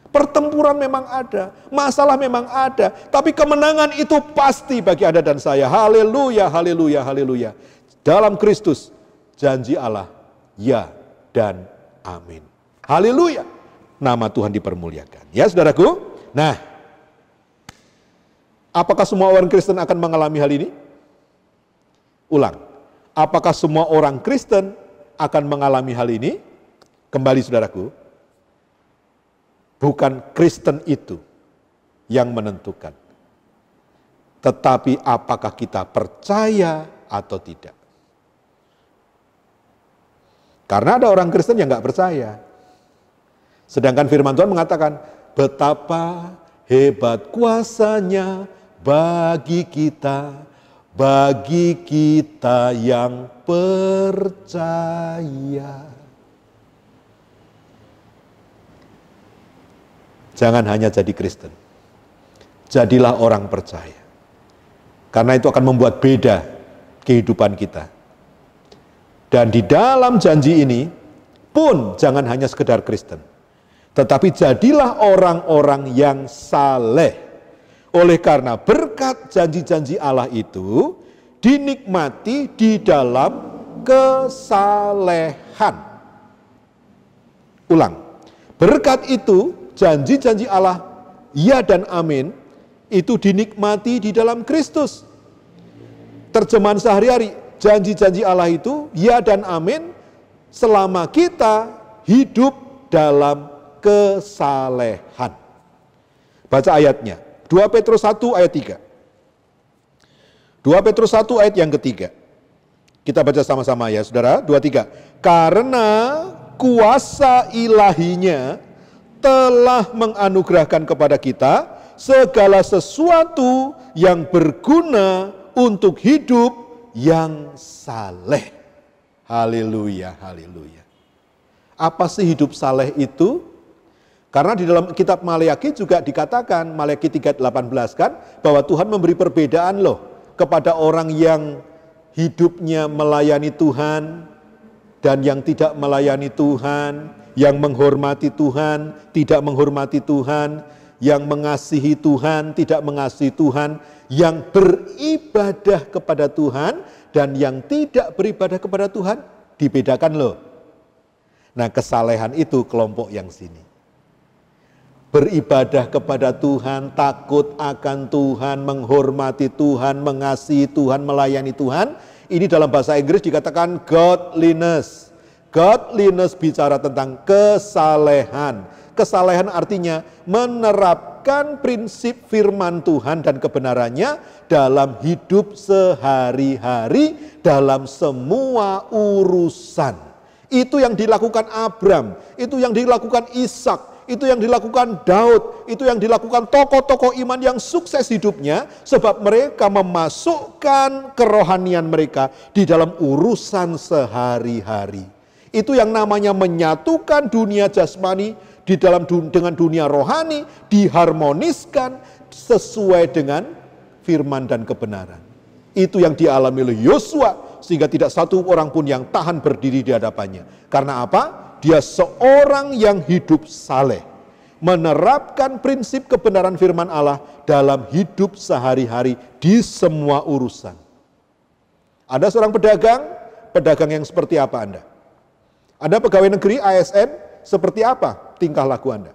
Pertempuran memang ada, masalah memang ada. Tapi kemenangan itu pasti bagi Anda dan saya. Haleluya, haleluya, haleluya. Dalam Kristus, janji Allah, ya dan amin. Haleluya. Nama Tuhan dipermuliakan. Ya saudaraku. Nah, apakah semua orang Kristen akan mengalami hal ini? Ulang, apakah semua orang Kristen akan mengalami hal ini? Kembali saudaraku, bukan Kristen itu yang menentukan. Tetapi apakah kita percaya atau tidak. Karena ada orang Kristen yang gak percaya. Sedangkan firman Tuhan mengatakan, betapa hebat kuasanya bagi kita yang percaya. Jangan hanya jadi Kristen, jadilah orang percaya. Karena itu akan membuat beda kehidupan kita. Dan di dalam janji ini pun jangan hanya sekedar Kristen, tetapi jadilah orang-orang yang saleh. Oleh karena berkat janji-janji Allah itu dinikmati di dalam kesalehan. Ulang, berkat itu janji-janji Allah ya dan amin itu dinikmati di dalam Kristus. Terjemahan sehari-hari, janji-janji Allah itu ya dan amin selama kita hidup dalam kesalehan. Baca ayatnya. 2 Petrus 1 ayat 3. 2 Petrus 1 ayat yang ketiga. Kita baca sama-sama ya saudara. 2, 3. Karena kuasa ilahinya telah menganugerahkan kepada kita segala sesuatu yang berguna untuk hidup yang saleh. Haleluya, haleluya. Apa sih hidup saleh itu? Karena di dalam kitab Maleakhi juga dikatakan, Maleakhi 3:18 kan, bahwa Tuhan memberi perbedaan loh kepada orang yang hidupnya melayani Tuhan dan yang tidak melayani Tuhan, yang menghormati Tuhan, tidak menghormati Tuhan, yang mengasihi Tuhan, tidak mengasihi Tuhan, yang beribadah kepada Tuhan dan yang tidak beribadah kepada Tuhan, dibedakan loh. Nah, kesalehan itu kelompok yang sini. Beribadah kepada Tuhan, takut akan Tuhan, menghormati Tuhan, mengasihi Tuhan, melayani Tuhan. Ini dalam bahasa Inggris dikatakan godliness. Godliness bicara tentang kesalehan. Kesalehan artinya menerapkan prinsip firman Tuhan dan kebenarannya dalam hidup sehari-hari, dalam semua urusan. Itu yang dilakukan Abram, itu yang dilakukan Ishak, itu yang dilakukan Daud, itu yang dilakukan tokoh-tokoh iman yang sukses hidupnya, sebab mereka memasukkan kerohanian mereka di dalam urusan sehari-hari. Itu yang namanya menyatukan dunia jasmani di dalam dengan dunia rohani, diharmoniskan sesuai dengan firman dan kebenaran. Itu yang dialami oleh Yosua, sehingga tidak satu orang pun yang tahan berdiri di hadapannya. Karena apa? Dia seorang yang hidup saleh, menerapkan prinsip kebenaran firman Allah dalam hidup sehari-hari di semua urusan. Ada seorang pedagang yang seperti apa Anda? Ada pegawai negeri ASN, seperti apa tingkah laku Anda?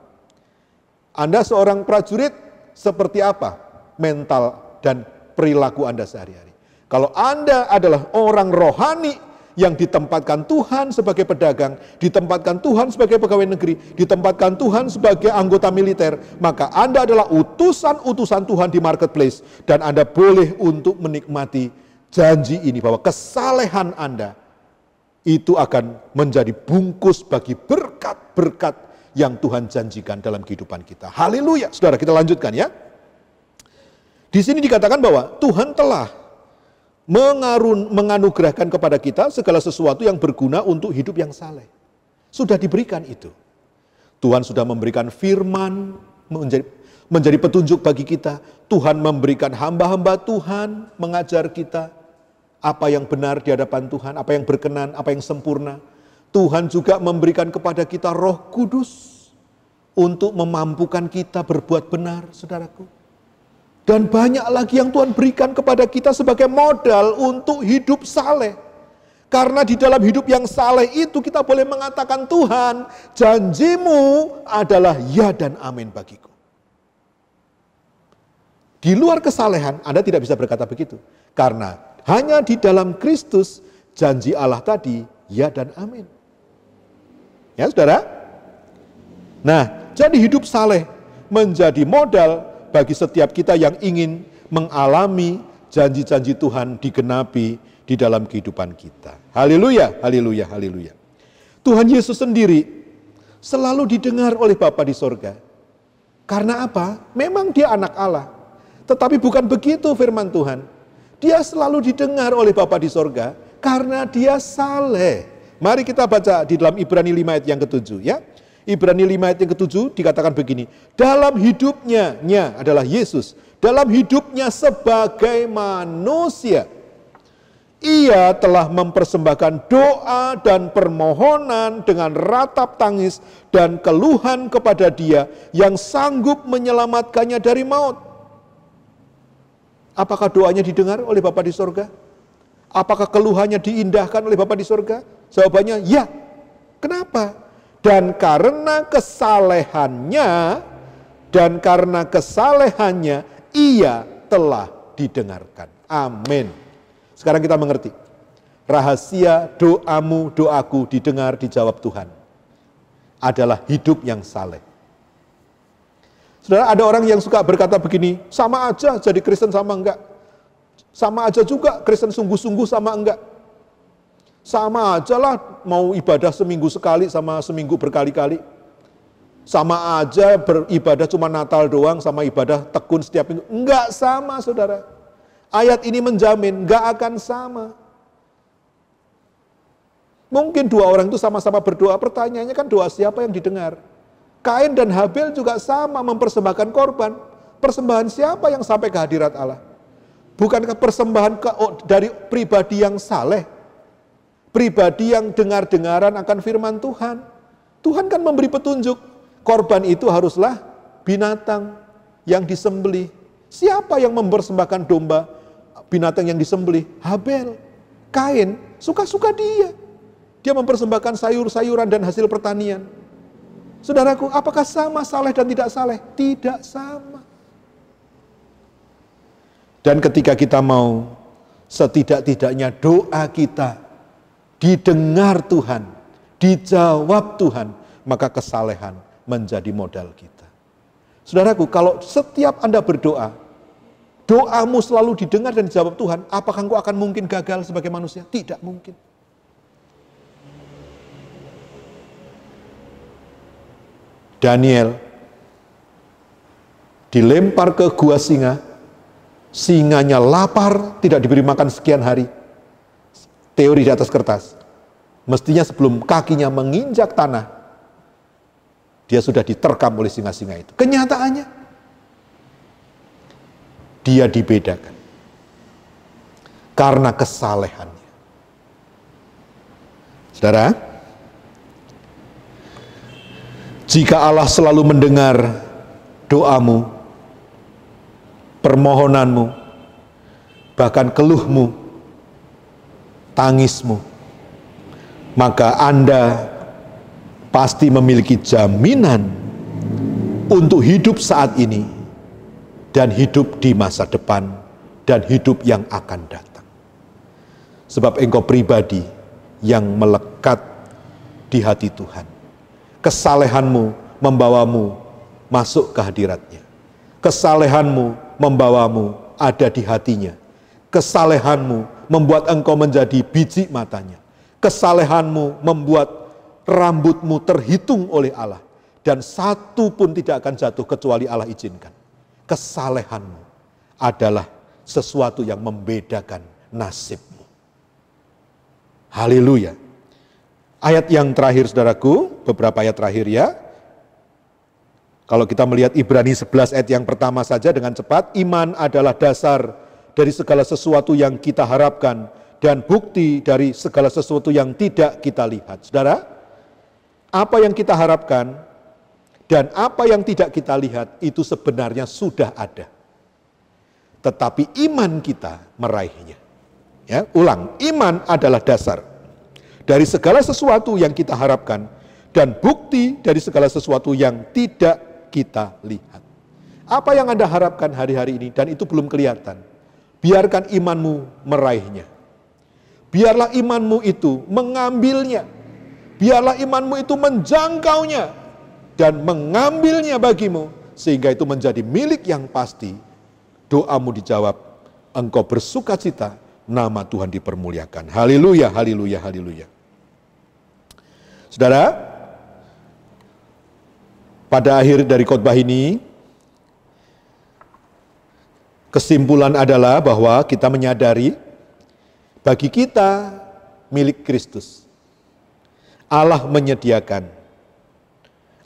Anda seorang prajurit, seperti apa mental dan perilaku Anda sehari-hari? Kalau Anda adalah orang rohani, yang ditempatkan Tuhan sebagai pedagang, ditempatkan Tuhan sebagai pegawai negeri, ditempatkan Tuhan sebagai anggota militer, maka Anda adalah utusan-utusan Tuhan di marketplace, dan Anda boleh untuk menikmati janji ini, bahwa kesalehan Anda itu akan menjadi bungkus bagi berkat-berkat yang Tuhan janjikan dalam kehidupan kita. Haleluya. Saudara, kita lanjutkan ya. Di sini dikatakan bahwa Tuhan telah menganugerahkan kepada kita segala sesuatu yang berguna untuk hidup yang saleh. Sudah diberikan itu. Tuhan sudah memberikan firman menjadi petunjuk bagi kita. Tuhan memberikan hamba-hamba Tuhan mengajar kita apa yang benar di hadapan Tuhan, apa yang berkenan, apa yang sempurna. Tuhan juga memberikan kepada kita Roh Kudus untuk memampukan kita berbuat benar, saudaraku. Dan banyak lagi yang Tuhan berikan kepada kita sebagai modal untuk hidup saleh. Karena di dalam hidup yang saleh itu kita boleh mengatakan, Tuhan, janjimu adalah ya dan amin bagiku. Di luar kesalehan Anda tidak bisa berkata begitu. Karena hanya di dalam Kristus janji Allah tadi ya dan amin. Ya saudara? Nah, jadi hidup saleh menjadi modal bagi setiap kita yang ingin mengalami janji-janji Tuhan digenapi di dalam kehidupan kita. Haleluya, haleluya, haleluya. Tuhan Yesus sendiri selalu didengar oleh Bapa di sorga. Karena apa? Memang dia anak Allah. Tetapi bukan begitu firman Tuhan. Dia selalu didengar oleh Bapa di sorga karena dia saleh. Mari kita baca di dalam Ibrani 5 ayat yang ke-7 ya. Ibrani 5 ayat yang ke-7 dikatakan begini. Dalam hidupnya, adalah Yesus. Dalam hidupnya sebagai manusia, ia telah mempersembahkan doa dan permohonan dengan ratap tangis dan keluhan kepada Dia yang sanggup menyelamatkannya dari maut. Apakah doanya didengar oleh Bapa di sorga? Apakah keluhannya diindahkan oleh Bapa di sorga? Jawabannya ya. Kenapa? Dan karena kesalehannya, ia telah didengarkan. Amin. Sekarang kita mengerti. Rahasia doamu, doaku didengar, dijawab Tuhan. Adalah hidup yang saleh. Saudara, ada orang yang suka berkata begini, sama aja jadi Kristen sama enggak. Sama aja juga Kristen sungguh-sungguh sama enggak. Sama aja lah mau ibadah seminggu sekali sama seminggu berkali-kali. Sama aja beribadah cuma Natal doang sama ibadah tekun setiap minggu. Enggak sama saudara. Ayat ini menjamin enggak akan sama. Mungkin dua orang itu sama-sama berdoa, pertanyaannya kan doa siapa yang didengar? Kain dan Habel juga sama mempersembahkan korban. Persembahan siapa yang sampai ke hadirat Allah? Bukankah persembahan dari pribadi yang saleh? Pribadi yang dengar-dengaran akan firman Tuhan. Tuhan kan memberi petunjuk. Korban itu haruslah binatang yang disembelih. Siapa yang mempersembahkan domba binatang yang disembelih? Habel. Kain, suka-suka dia. Dia mempersembahkan sayur-sayuran dan hasil pertanian. Saudaraku, apakah sama saleh dan tidak saleh? Tidak sama. Dan ketika kita mau setidak-tidaknya doa kita didengar Tuhan, dijawab Tuhan, maka kesalehan menjadi modal kita. Saudaraku, kalau setiap Anda berdoa, doamu selalu didengar dan dijawab Tuhan, apakah engkau akan mungkin gagal sebagai manusia? Tidak mungkin. Daniel dilempar ke gua singa, singanya lapar, tidak diberi makan sekian hari. Teori di atas kertas. Mestinya sebelum kakinya menginjak tanah, dia sudah diterkam oleh singa-singa itu. Kenyataannya, dia dibedakan karena kesalehannya. Saudara, jika Allah selalu mendengar doamu, permohonanmu, bahkan keluhmu, tangismu, maka Anda pasti memiliki jaminan untuk hidup saat ini dan hidup di masa depan dan hidup yang akan datang. Sebab engkau pribadi yang melekat di hati Tuhan. Kesalehanmu membawamu masuk ke hadiratnya. Kesalehanmu membawamu ada di hatinya. Kesalehanmu membuat engkau menjadi biji matanya. Kesalehanmu membuat rambutmu terhitung oleh Allah. Dan satu pun tidak akan jatuh kecuali Allah izinkan. Kesalehanmu adalah sesuatu yang membedakan nasibmu. Haleluya. Ayat yang terakhir saudaraku, beberapa ayat terakhir ya. Kalau kita melihat Ibrani 11 ayat yang pertama saja dengan cepat, iman adalah dasar dari segala sesuatu yang kita harapkan dan bukti dari segala sesuatu yang tidak kita lihat. Saudara, apa yang kita harapkan dan apa yang tidak kita lihat itu sebenarnya sudah ada. Tetapi iman kita meraihnya. Ya, ulang, iman adalah dasar dari segala sesuatu yang kita harapkan dan bukti dari segala sesuatu yang tidak kita lihat. Apa yang Anda harapkan hari-hari ini dan itu belum kelihatan, biarkan imanmu meraihnya. Biarlah imanmu itu mengambilnya. Biarlah imanmu itu menjangkaunya dan mengambilnya bagimu sehingga itu menjadi milik yang pasti. Doamu dijawab, engkau bersukacita, nama Tuhan dipermuliakan. Haleluya, haleluya, haleluya. Saudara, pada akhir dari khotbah ini, kesimpulan adalah bahwa kita menyadari bagi kita milik Kristus. Allah menyediakan,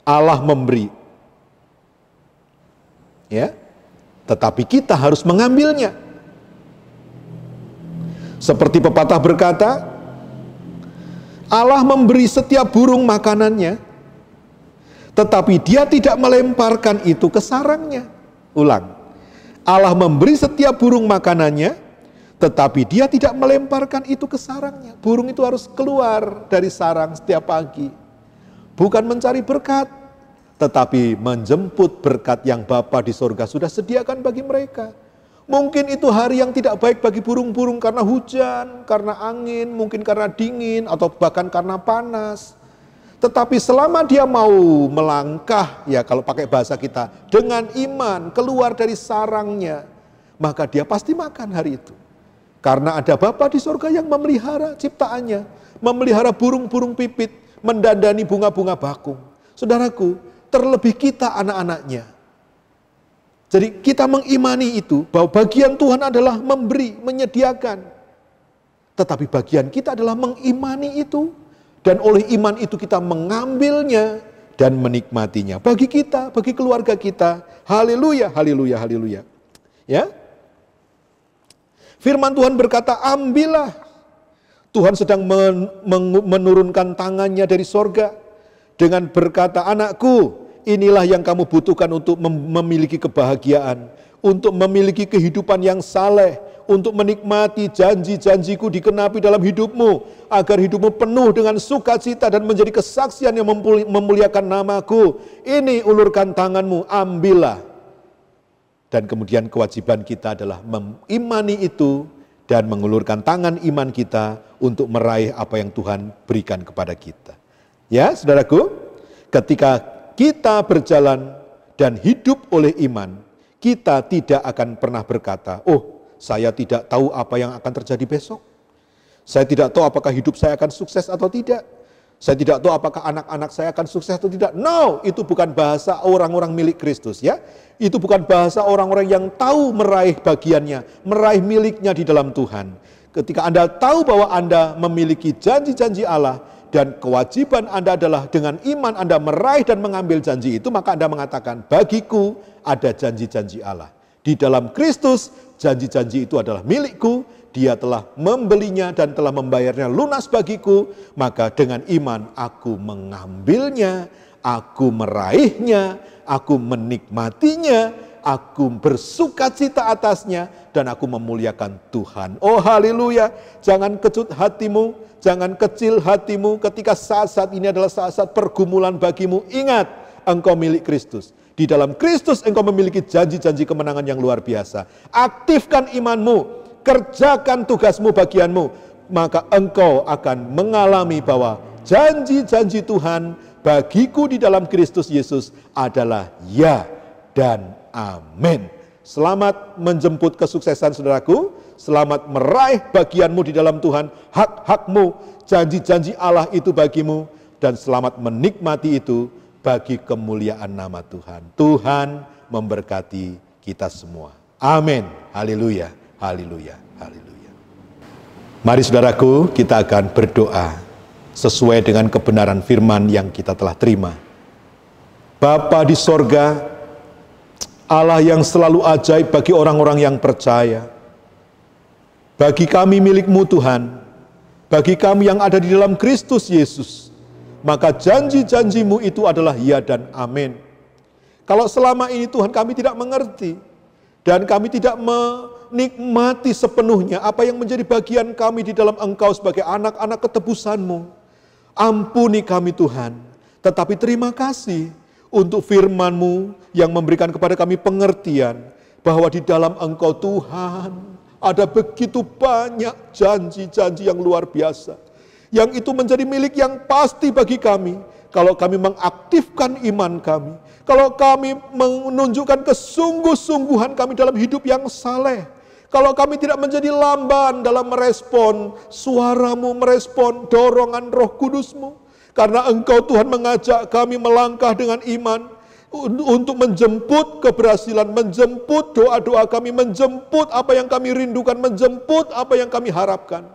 Allah memberi. Ya. Tetapi kita harus mengambilnya. Seperti pepatah berkata, Allah memberi setiap burung makanannya, tetapi dia tidak melemparkan itu ke sarangnya. Ulang, Allah memberi setiap burung makanannya, tetapi dia tidak melemparkan itu ke sarangnya. Burung itu harus keluar dari sarang setiap pagi. Bukan mencari berkat, tetapi menjemput berkat yang Bapa di sorga sudah sediakan bagi mereka. Mungkin itu hari yang tidak baik bagi burung-burung karena hujan, karena angin, mungkin karena dingin, atau bahkan karena panas. Tetapi selama dia mau melangkah, ya kalau pakai bahasa kita, dengan iman keluar dari sarangnya, maka dia pasti makan hari itu. Karena ada Bapa di sorga yang memelihara ciptaannya, memelihara burung-burung pipit, mendandani bunga-bunga bakung. Saudaraku, terlebih kita anak-anaknya. Jadi kita mengimani itu, bahwa bagian Tuhan adalah memberi, menyediakan. Tetapi bagian kita adalah mengimani itu. Dan oleh iman itu kita mengambilnya dan menikmatinya. Bagi kita, bagi keluarga kita. Haleluya, haleluya, haleluya. Ya. Firman Tuhan berkata, ambillah. Tuhan sedang menurunkan tangannya dari sorga dengan berkata, anakku, inilah yang kamu butuhkan untuk memiliki kebahagiaan, untuk memiliki kehidupan yang saleh, untuk menikmati janji-janjiku dikenapi dalam hidupmu, agar hidupmu penuh dengan sukacita dan menjadi kesaksian yang memuliakan namaku. Ini ulurkan tanganmu, ambillah. Dan kemudian kewajiban kita adalah mengimani itu dan mengulurkan tangan iman kita untuk meraih apa yang Tuhan berikan kepada kita. Ya, saudaraku, ketika kita berjalan dan hidup oleh iman, kita tidak akan pernah berkata, oh, saya tidak tahu apa yang akan terjadi besok. Saya tidak tahu apakah hidup saya akan sukses atau tidak. Saya tidak tahu apakah anak-anak saya akan sukses atau tidak. No, itu bukan bahasa orang-orang milik Kristus, ya. Itu bukan bahasa orang-orang yang tahu meraih bagiannya, meraih miliknya di dalam Tuhan. Ketika Anda tahu bahwa Anda memiliki janji-janji Allah dan kewajiban Anda adalah dengan iman Anda meraih dan mengambil janji itu, maka Anda mengatakan, bagiku ada janji-janji Allah. Di dalam Kristus, janji-janji itu adalah milikku, Dia telah membelinya dan telah membayarnya lunas bagiku, maka dengan iman aku mengambilnya, aku meraihnya, aku menikmatinya, aku bersukacita atasnya, dan aku memuliakan Tuhan. Oh haleluya, jangan kecut hatimu, jangan kecil hatimu ketika saat-saat ini adalah saat-saat pergumulan bagimu. Ingat, engkau milik Kristus. Di dalam Kristus engkau memiliki janji-janji kemenangan yang luar biasa. Aktifkan imanmu, kerjakan tugasmu, bagianmu, maka engkau akan mengalami bahwa janji-janji Tuhan bagiku di dalam Kristus Yesus adalah ya dan amin. Selamat menjemput kesuksesan saudaraku, selamat meraih bagianmu di dalam Tuhan, hak-hakmu, janji-janji Allah itu bagimu, dan selamat menikmati itu bagi kemuliaan nama Tuhan. Tuhan memberkati kita semua. Amin. Haleluya. Haleluya. Haleluya. Mari saudaraku, kita akan berdoa sesuai dengan kebenaran firman yang kita telah terima. Bapa di sorga, Allah yang selalu ajaib bagi orang-orang yang percaya. Bagi kami milik-Mu Tuhan, bagi kami yang ada di dalam Kristus Yesus, maka janji-janji-Mu itu adalah ya dan amin. Kalau selama ini Tuhan kami tidak mengerti, dan kami tidak menikmati sepenuhnya apa yang menjadi bagian kami di dalam Engkau sebagai anak-anak ketebusan-Mu, ampuni kami Tuhan. Tetapi terima kasih untuk firman-Mu yang memberikan kepada kami pengertian bahwa di dalam Engkau Tuhan ada begitu banyak janji-janji yang luar biasa, yang itu menjadi milik yang pasti bagi kami, kalau kami mengaktifkan iman kami, kalau kami menunjukkan kesungguh-sungguhan kami dalam hidup yang saleh, kalau kami tidak menjadi lamban dalam merespon suara-Mu, merespon dorongan Roh Kudus-Mu, karena Engkau Tuhan mengajak kami melangkah dengan iman, untuk menjemput keberhasilan, menjemput doa-doa kami, menjemput apa yang kami rindukan, menjemput apa yang kami harapkan.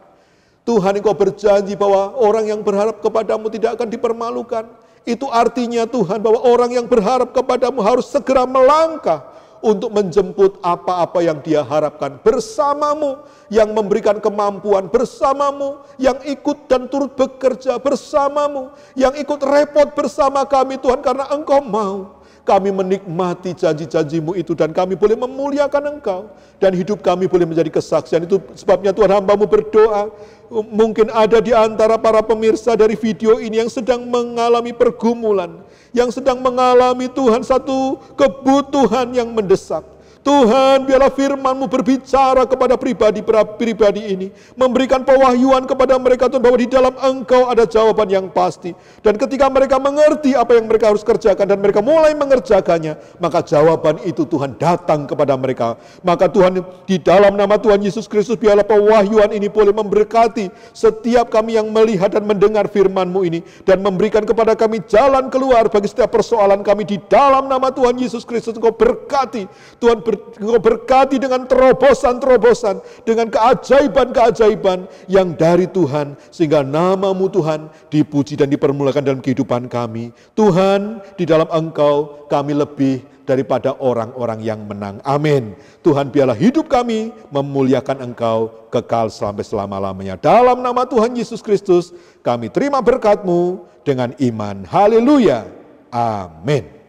Tuhan, Engkau berjanji bahwa orang yang berharap kepadamu tidak akan dipermalukan. Itu artinya Tuhan bahwa orang yang berharap kepadamu harus segera melangkah untuk menjemput apa-apa yang dia harapkan bersamamu, yang memberikan kemampuan bersamamu, yang ikut dan turut bekerja bersamamu, yang ikut repot bersama kami Tuhan, karena Engkau mau kami menikmati janji-janji-Mu itu, dan kami boleh memuliakan Engkau, dan hidup kami boleh menjadi kesaksian. Itu sebabnya Tuhan, hamba-Mu berdoa, mungkin ada di antara para pemirsa dari video ini yang sedang mengalami pergumulan, yang sedang mengalami Tuhan satu kebutuhan yang mendesak. Tuhan, biarlah firman-Mu berbicara kepada pribadi-pribadi ini, memberikan pewahyuan kepada mereka Tuhan, bahwa di dalam Engkau ada jawaban yang pasti. Dan ketika mereka mengerti apa yang mereka harus kerjakan dan mereka mulai mengerjakannya, maka jawaban itu Tuhan datang kepada mereka. Maka Tuhan, di dalam nama Tuhan Yesus Kristus, biarlah pewahyuan ini boleh memberkati setiap kami yang melihat dan mendengar firman-Mu ini, dan memberikan kepada kami jalan keluar bagi setiap persoalan kami. Di dalam nama Tuhan Yesus Kristus, Engkau berkati Tuhan, Engkau berkati dengan terobosan-terobosan, dengan keajaiban-keajaiban yang dari Tuhan, sehingga nama-Mu Tuhan dipuji dan dipermuliakan dalam kehidupan kami. Tuhan, di dalam Engkau kami lebih daripada orang-orang yang menang. Amin. Tuhan, biarlah hidup kami memuliakan Engkau kekal sampai selama-lamanya. Dalam nama Tuhan Yesus Kristus, kami terima berkat-Mu dengan iman. Haleluya. Amin.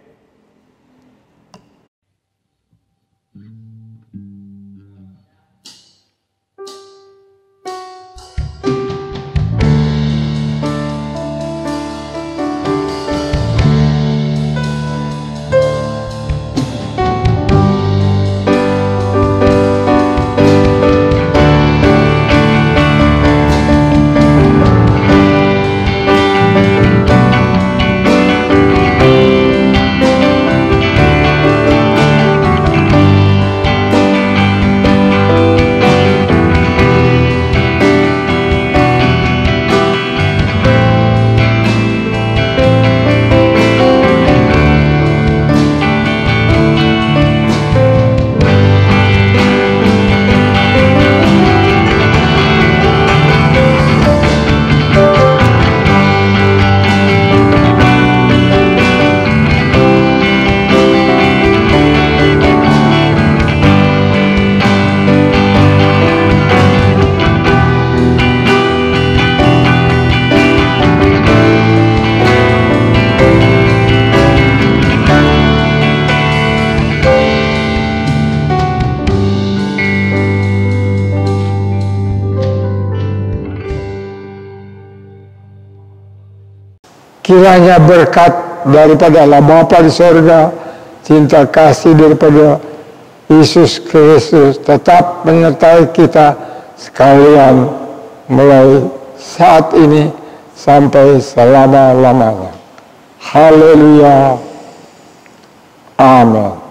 Kiranya berkat daripada Allah Bapa di sorga, cinta kasih daripada Yesus Kristus tetap menyertai kita sekalian mulai saat ini sampai selama-lamanya. Haleluya. Amin.